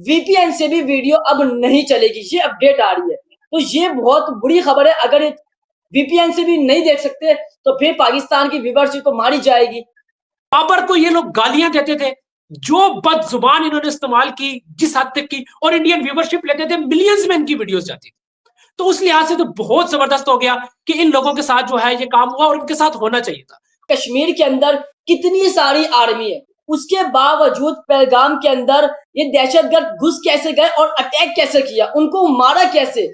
VPN से भी video अब नहीं चलेगी, ये अपडेट आ रही है। तो ये बहुत बुरी खबर है। अगर वीपीएन से भी नहीं देख सकते तो फिर पाकिस्तान की व्यूअरशिप तो मारी जाएगी। बाबर को ये लोग गालियां देते थे, जो बदजुबान इन्होंने इस्तेमाल की जिस हद तक की, और इंडियन व्यूवरशिप लेते थे, मिलियंस में इनकी वीडियोस जाती थी। तो उस लिहाज से तो बहुत जबरदस्त हो गया कि इन लोगों के साथ जो है ये काम हुआ, और इनके साथ होना चाहिए था। कश्मीर के अंदर कितनी सारी आर्मी है, उसके बावजूद पहलगाम के अंदर ये दहशतगर्द घुस कैसे गए और अटैक कैसे किया, उनको मारा कैसे।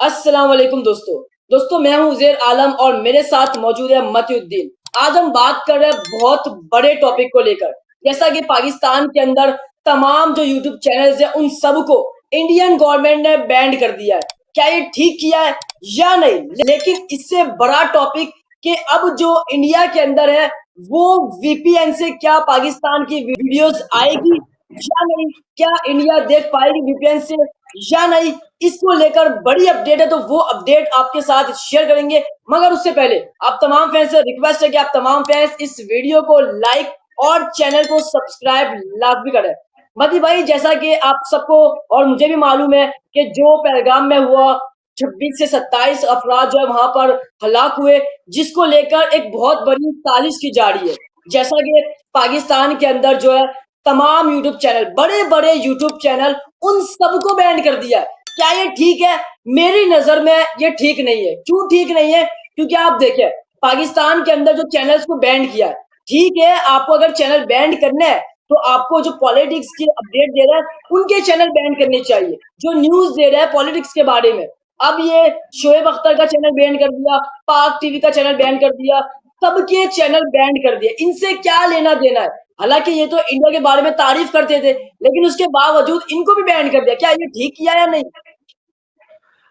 अस्सलाम वालेकुम दोस्तों मैं हूं उजैर आलम और मेरे साथ मौजूद है मतीउद्दीन। आज हम बात कर रहे हैं बहुत बड़े टॉपिक को लेकर। जैसा कि पाकिस्तान के अंदर तमाम जो यूट्यूब चैनल्स है उन सबको इंडियन गवर्नमेंट ने बैंड कर दिया है। क्या ये ठीक किया है या नहीं, लेकिन इससे बड़ा टॉपिक कि अब जो इंडिया के अंदर है वो वीपीएन से क्या पाकिस्तान की वीडियोस आएगी या नहीं, क्या इंडिया देख पाएगी वीपीएन से या नहीं, इसको लेकर बड़ी अपडेट है। तो वो अपडेट आपके साथ शेयर करेंगे, मगर उससे पहले आप तमाम फैंस से रिक्वेस्ट है कि आप तमाम फैंस इस वीडियो को लाइक और चैनल को सब्सक्राइब लाजमी करें। मती भाई, जैसा कि आप सबको और मुझे भी मालूम है कि जो पहलगाम में हुआ 26 से 27 अफराद जो है वहां पर हलाक हुए, जिसको लेकर एक बहुत बड़ी साजिश की जा रही है। जैसा कि पाकिस्तान के अंदर जो है तमाम यूट्यूब चैनल, बड़े बड़े यूट्यूब चैनल, उन सबको बैन कर दिया है। क्या ये ठीक है? मेरी नजर में ये ठीक नहीं है। क्यों ठीक नहीं है? क्योंकि आप देखें पाकिस्तान के अंदर जो चैनल्स को बैन किया है, ठीक है, आपको अगर चैनल बैन करना है तो आपको जो पॉलिटिक्स की अपडेट दे रहा है उनके चैनल बैन करने चाहिए, जो न्यूज दे रहा है पॉलिटिक्स के बारे में। अब ये शोएब अख्तर का चैनल बैन कर दिया, पाक टीवी का चैनल बैन कर दिया, सबके चैनल बैन कर दिए। इनसे क्या लेना देना है? हालांकि ये तो इंडिया के बारे में तारीफ करते थे, लेकिन उसके बावजूद इनको भी बैन कर दिया। क्या ये ठीक किया या नहीं?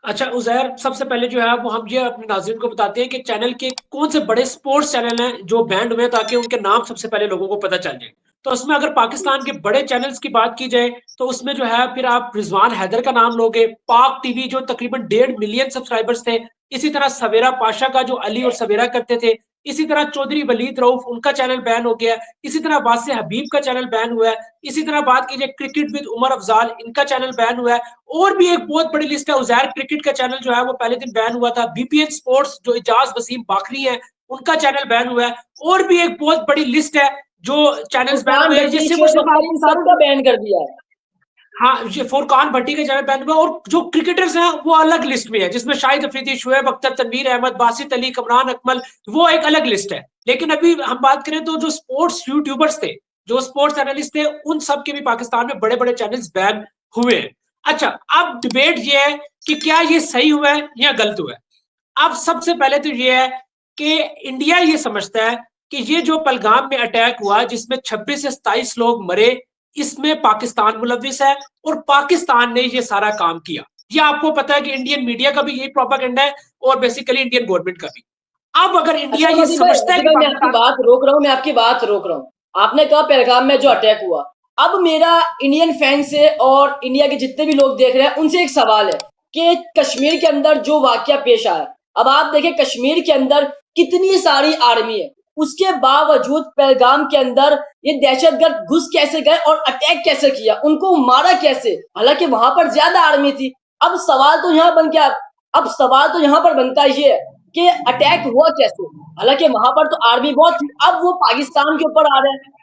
अच्छा उजैर, सबसे पहले जो है वो हम ये अपने नाज़रीन को बताते हैं कि चैनल के कौन से बड़े स्पोर्ट्स चैनल हैं जो बैंड हुए, ताकि उनके नाम सबसे पहले लोगों को पता चल जाए। तो उसमें अगर पाकिस्तान के बड़े चैनल्स की बात की जाए तो उसमें जो है फिर आप रिजवान हैदर का नाम लोगे, पाक टीवी जो तकरीबन 1.5 मिलियन सब्सक्राइबर्स थे, इसी तरह सवेरा पाशा का जो अली और सवेरा करते थे, इसी तरह चौधरी वलीद रऊफ उनका चैनल बैन हो गया, इसी तरह वासे हबीब का चैनल बैन हुआ है, इसी तरह बात कीजिए क्रिकेट विद उमर अफजाल, इनका चैनल बैन हुआ है। और भी एक बहुत बड़ी लिस्ट है, उजैर क्रिकेट का चैनल जो है वो पहले दिन बैन हुआ था, बीपीएन स्पोर्ट्स जो इजाज वसीम बाखरी है उनका चैनल बैन हुआ है। और भी एक बहुत बड़ी लिस्ट है जो चैनल्स बैन फुरकान हुए हैं, ये भट्टी, सिर्फ और शोएब सिर्फ अख्तर, आपको इन बता सबका दूं। बैन कर दिया है। हाँ, ये फुरकान भट्टी के चैनल बैन हुआ, और जो क्रिकेटर्स हैं वो अलग लिस्ट में है, जिसमें शाहिद अफरीदी, शुएब अख्तर, तनवीर अहमद, बासित अली, कमरान अकमल, वो एक अलग लिस्ट है। लेकिन अभी हम बात करें तो जो स्पोर्ट्स यूट्यूबर्स थे, जो स्पोर्ट्स एनालिस्ट थे, उन सब के भी पाकिस्तान में बड़े बड़े चैनल्स बैन हुए हैं। अच्छा, अब डिबेट ये है कि क्या ये सही हुआ है या गलत हुआ है। अब सबसे पहले तो ये है कि इंडिया ये समझता है कि ये जो पहलगाम में अटैक हुआ जिसमें 26 से 27 लोग मरे, इसमें पाकिस्तान मुलविस है और पाकिस्तान ने ये सारा काम किया। ये आपको पता है कि इंडियन मीडिया का भी यही प्रोपेगेंडा है और बेसिकली इंडियन गवर्नमेंट का भी। अब अगर इंडिया अच्छा ये समझता है मजीद कि भाई, मैं आपकी पाकिस्तान, बात रोक रहा हूँ, मैं आपकी बात रोक रहा हूँ। आपने कहा पहलगाम में जो अटैक हुआ, अब मेरा इंडियन फैन से और इंडिया के जितने भी लोग देख रहे हैं उनसे एक सवाल है कि कश्मीर के अंदर जो वाकया पेश आया, अब आप देखें कश्मीर के अंदर कितनी सारी आर्मी है, उसके बावजूद पहलगाम के अंदर ये दहशतगर्द घुस कैसे गए और अटैक कैसे किया, उनको मारा कैसे, हालांकि वहां पर ज्यादा आर्मी थी। अब सवाल तो यहाँ बन गया, अब सवाल तो यहाँ पर बनता ये है कि अटैक हुआ कैसे, हालांकि वहां पर तो आर्मी बहुत थी। अब वो पाकिस्तान के ऊपर आ रहे हैं।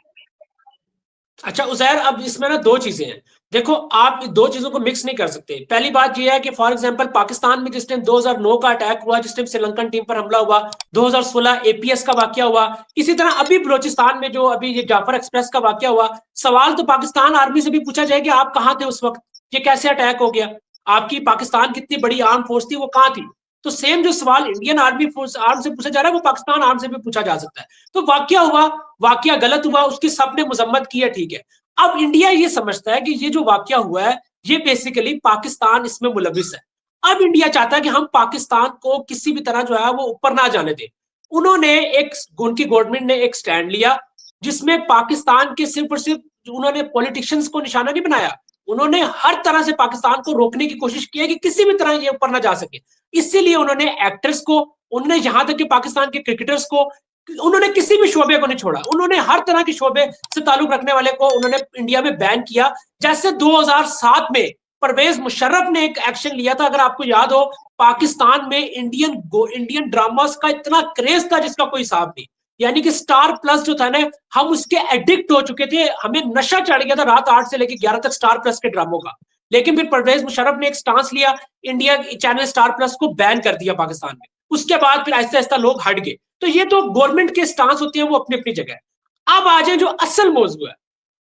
अच्छा उजैर, अब इसमें ना दो चीजें हैं। देखो, आप दो चीजों को मिक्स नहीं कर सकते। पहली बात यह है कि फॉर एग्जांपल पाकिस्तान में जिस टाइम 2009 का अटैक हुआ, जिस टाइम श्रीलंकन टीम पर हमला हुआ, 2016 एपीएस का वाकया हुआ, इसी तरह अभी बलोचिस्तान में जो अभी ये जाफर एक्सप्रेस का वाकया हुआ, सवाल तो पाकिस्तान आर्मी से भी पूछा जाए कि आप कहां थे उस वक्त, ये कैसे अटैक हो गया, आपकी पाकिस्तान की इतनी बड़ी आर्म फोर्स थी, वो कहां थी। तो सेम जो सवाल इंडियन आर्मी फोर्स आर्म से पूछा जा रहा है वो पाकिस्तान आर्म से भी पूछा जा सकता है। तो वाकया हुआ, वाकया गलत हुआ, उसकी सबने मजम्मत की है, ठीक है। अब इंडिया ये समझता है कि ये जो वाकया हुआ है ये बेसिकली पाकिस्तान इसमें मुलविस है। अब इंडिया चाहता है कि हम पाकिस्तान को किसी भी तरह जो है वो ऊपर ना जाने दें। उन्होंने एक, उनकी गवर्नमेंट ने एक स्टैंड लिया जिसमें पाकिस्तान के सिर्फ और सिर्फ उन्होंने पॉलिटिशियंस को निशाना नहीं बनाया, उन्होंने हर तरह से पाकिस्तान को रोकने की कोशिश की है कि किसी भी तरह ये ऊपर ना जा सके। इसीलिए उन्होंने एक्टर्स को, उन्होंने यहां तक कि पाकिस्तान के क्रिकेटर्स को उन्होंने किसी भी शोबे को नहीं छोड़ा, उन्होंने हर तरह के शोबे से ताल्लुक रखने वाले को उन्होंने इंडिया में बैन किया। जैसे 2007 में परवेज मुशर्रफ ने एक एक्शन लिया था, अगर आपको याद हो, पाकिस्तान में इंडियन ड्रामास का इतना क्रेज था जिसका कोई हिसाब नहीं। यानी कि स्टार प्लस जो था ना, हम उसके एडिक्ट हो चुके थे, हमें नशा चढ़ गया था रात 8 से लेकर 11 तक स्टार प्लस के ड्रामों का। लेकिन फिर परवेज मुशर्रफ ने एक स्टांस लिया, इंडिया चैनल स्टार प्लस को बैन कर दिया पाकिस्तान में। उसके बाद फिर आहिस्ता आहिस्ता लोग हट गए। तो ये तो गवर्नमेंट के स्टांस होते हैं, वो अपनी अपनी जगह है। अब आ जाए जो असल मौजू है,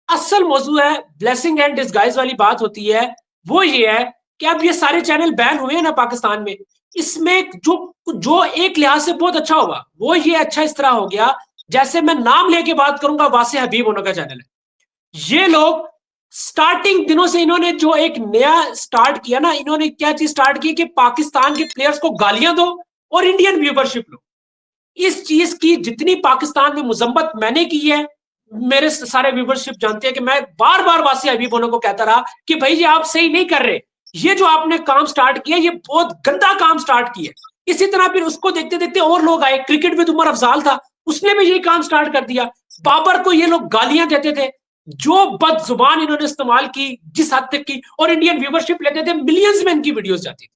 असल मौजू है ब्लेसिंग एंड डिस्गाइज वाली बात होती है, वो ये है कि अब ये सारे चैनल बैन हुए हैं ना पाकिस्तान में, इसमें जो एक लिहाज से बहुत अच्छा होगा वो ये अच्छा इस तरह हो गया, जैसे मैं नाम लेके बात करूंगा, वासे हबीब होने का चैनल है। ये लोग स्टार्टिंग दिनों से इन्होंने जो एक नया स्टार्ट किया ना, इन्होंने क्या चीज स्टार्ट की कि पाकिस्तान के प्लेयर्स को गालियां दो और इंडियन व्यूवरशिप लो। इस चीज की जितनी पाकिस्तान में मुजम्मत मैंने की है, मेरे सारे व्यूवरशिप जानते हैं कि मैं बार बार वासी हबीब होने को कहता रहा कि भाई ये आप सही नहीं कर रहे, ये जो आपने काम स्टार्ट किया ये बहुत गंदा काम स्टार्ट किया। इसी तरह फिर उसको देखते देखते और लोग आए, क्रिकेट में उमर अफजाल था, उसने भी यही काम स्टार्ट कर दिया। बाबर को ये लोग गालियां देते थे, जो बदजुबान इन्होंने इस्तेमाल की जिस हद तक की, और इंडियन व्यूवरशिप लेते थे, मिलियंस में इनकी वीडियोस जाती थी।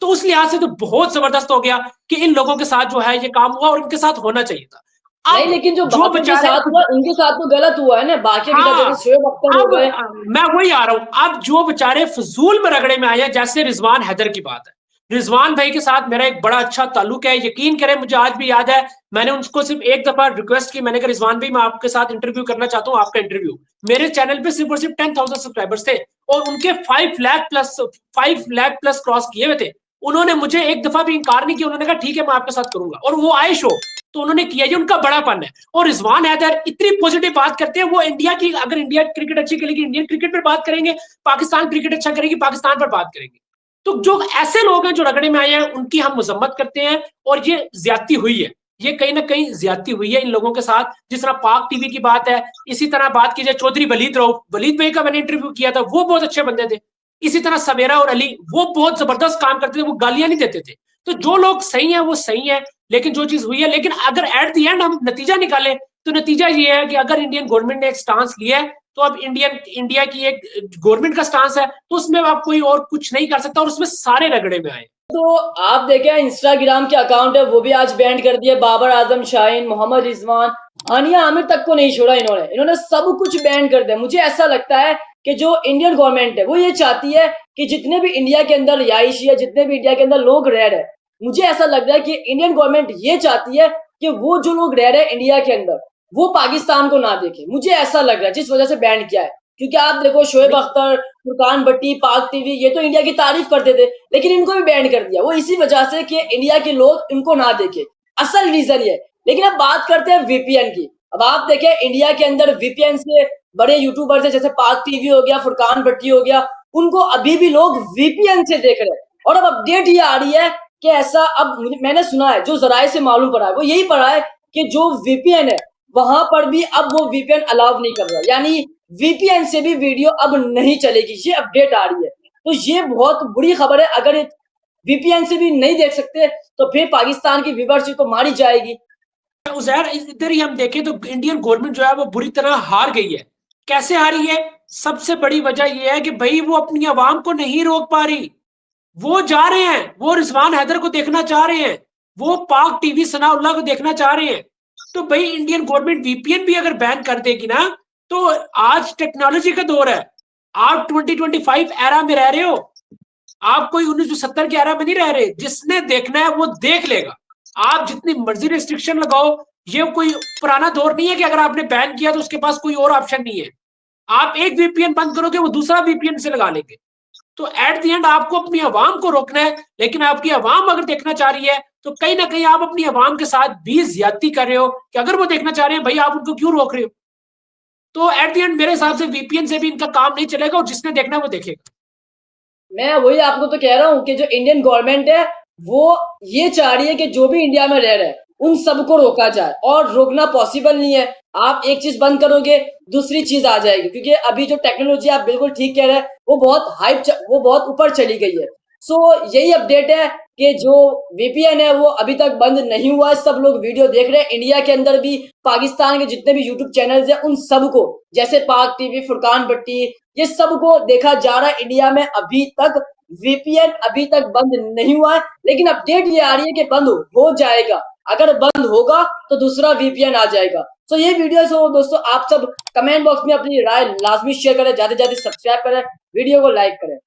तो उस लिहाज से तो बहुत जबरदस्त हो गया कि इन लोगों के साथ जो है ये काम हुआ, और इनके साथ होना चाहिए था। नहीं, लेकिन जो बाकी के साथ हुआ उनके साथ तो गलत हुआ है ना, बाकी की जैसे शोएब अख्तर हो गए। मैं वही आ रहा हूं, अब जो बेचारे फजूल में रगड़े में आए हैं, जैसे रिजवान हैदर की बात है, रिजवान भाई के साथ मेरा एक बड़ा अच्छा ताल्लुक है, यकीन करें मुझे आज भी याद है, मैंने उनको सिर्फ एक दफा रिक्वेस्ट की, मैंने कहा रिजवान भाई मैं आपके साथ इंटरव्यू करना चाहता हूं, आपका इंटरव्यू। मेरे चैनल पे सिर्फ और सिर्फ 10,000 सब्सक्राइबर्स थे और उनके 5 लाख प्लस क्रॉस किए हुए थे। उन्होंने मुझे एक दफा भी इंकार नहीं किया, उन्होंने कहा ठीक है मैं आपके साथ करूंगा, और वो आए शो तो उन्होंने किया, ये उनका बड़ापन है। और रिजवान हैदर इतनी पॉजिटिव बात करते हैं, वो इंडिया की, अगर इंडिया क्रिकेट अच्छी खेलेगी इंडियन क्रिकेट पर बात करेंगे, पाकिस्तान क्रिकेट अच्छा करेगी पाकिस्तान पर बात करेंगे। तो जो ऐसे लोग हैं जो रगड़े में आए हैं उनकी हम मजम्मत करते हैं, और ये ज्यादती हुई है, ये कहीं ना कहीं ज्यादती हुई है इन लोगों के साथ। जिस तरह पाक टीवी की बात है, इसी तरह बात की जाए चौधरी वलीद भाई का मैंने इंटरव्यू किया था, वो बहुत अच्छे बंदे थे। इसी तरह सवेरा और अली, वो बहुत जबरदस्त काम करते थे, वो गालियां नहीं देते थे। तो जो लोग सही है वो सही है, लेकिन जो चीज हुई है, लेकिन अगर एट द एंड हम नतीजा निकालें तो नतीजा ये है कि अगर इंडियन गवर्नमेंट ने एक स्टांस लिया है, तो अब इंडिया की एक गवर्नमेंट का स्टांस है, तो उसमें आप कोई और कुछ नहीं कर सकता, और उसमें सारे रगड़े में आए। तो आप देखें इंस्टाग्राम के अकाउंट है वो भी आज बैन कर दिए, बाबर आजम शाहीन, मोहम्मद रिजवान, हानिया आमिर तक को नहीं छोड़ा इन्होंने सब कुछ बैन कर दिया। मुझे ऐसा लगता है कि जो इंडियन गवर्नमेंट है वो ये चाहती है कि जितने भी इंडिया के अंदर रिहायशी है, जितने भी इंडिया के अंदर लोग रह रहे हैं, मुझे ऐसा लग रहा है कि इंडियन गवर्नमेंट ये चाहती है कि वो जो लोग रह रहे हैं इंडिया के अंदर वो पाकिस्तान को ना देखे। मुझे ऐसा लग रहा है जिस वजह से बैन किया है, क्योंकि आप देखो शोएब अख्तर, फुरकान भट्टी, पाक टीवी, ये तो इंडिया की तारीफ करते थे, लेकिन इनको भी बैन कर दिया। वो इसी वजह से कि इंडिया के लोग इनको ना देखे, असल रीजन ये। लेकिन अब बात करते हैं वीपीएन की। अब आप देखें इंडिया के अंदर वीपीएन से बड़े यूट्यूबर्स है, जैसे पाक टीवी हो गया, फुरकान भट्टी हो गया, उनको अभी भी लोग वीपीएन से देख रहे हैं। और अब अपडेट ये आ रही है कि ऐसा, अब मैंने सुना है, जो जराये से मालूम पड़ा है वो यही पड़ा है कि जो वीपीएन है वहां पर भी अब वो वीपीएन अलाउ नहीं कर रहा, यानी वीपीएन से भी वीडियो अब नहीं चलेगी। ये अपडेट आ रही है, तो ये बहुत बुरी खबर है। अगर वीपीएन से भी नहीं देख सकते तो फिर पाकिस्तान की व्यूअरशिप तो मारी जाएगी। उजैर, इधर ही हम देखें तो इंडियन गवर्नमेंट जो है वो बुरी तरह हार गई है। कैसे हारी है? सबसे बड़ी वजह यह है कि भाई वो अपनी आवाम को नहीं रोक पा रही। वो जा रहे हैं, वो रिजवान हैदर को देखना चाह रहे हैं, वो पाक टीवी सनाउल्लाह को देखना चाह रहे हैं। तो भाई इंडियन गवर्नमेंट वीपीएन भी अगर बैन कर देगी ना, तो आज टेक्नोलॉजी का दौर है, आप 2025 एरा में रह रहे हो, आप कोई 1970 के एरा में नहीं रह रहे। जिसने देखना है वो देख लेगा, आप जितनी मर्जी रिस्ट्रिक्शन लगाओ, ये कोई पुराना दौर नहीं है कि अगर आपने बैन किया तो उसके पास कोई और ऑप्शन नहीं है। आप एक वीपीएन बंद करोगे वो दूसरा वीपीएन से लगा लेंगे। तो एट द एंड आपको अपनी आवाम को रोकना है, लेकिन आपकी आवाम अगर देखना चाह रही है तो कहीं ना कहीं आप अपनी आवाम के साथ भी ज्यादती कर रहे हो कि अगर वो देखना चाह रहे हैं भाई आप उनको क्यों रोक रहे हो। तो एट द एंड मेरे हिसाब से वीपीएन से भी इनका काम नहीं चलेगा, और जिसने देखना है वो देखेगा। मैं वही आपको तो कह रहा हूँ कि जो इंडियन गवर्नमेंट है वो ये चाह रही है कि जो भी इंडिया में रह रहे हैं उन सबको रोका जाए, और रोकना पॉसिबल नहीं है। आप एक चीज बंद करोगे दूसरी चीज आ जाएगी, क्योंकि अभी जो टेक्नोलॉजी, आप बिल्कुल ठीक कह रहे हैं, वो बहुत ऊपर चली गई है। सो यही अपडेट है कि जो वीपीएन है वो अभी तक बंद नहीं हुआ है। सब लोग वीडियो देख रहे हैं। इंडिया के अंदर भी पाकिस्तान के जितने भी यूट्यूब चैनल्स हैं उन सबको, जैसे पाक टीवी, फुरकान भट्टी, ये सबको देखा जा रहा है। इंडिया में अभी तक वीपीएन अभी तक बंद नहीं हुआ है, लेकिन अपडेट ये आ रही है कि बंद हो जाएगा। अगर बंद होगा तो दूसरा वीपीएन आ जाएगा। तो ये वीडियो से दोस्तों आप सब कमेंट बॉक्स में अपनी राय लाजमी शेयर करें, ज्यादा से ज्यादा सब्सक्राइब करें, वीडियो को लाइक करें।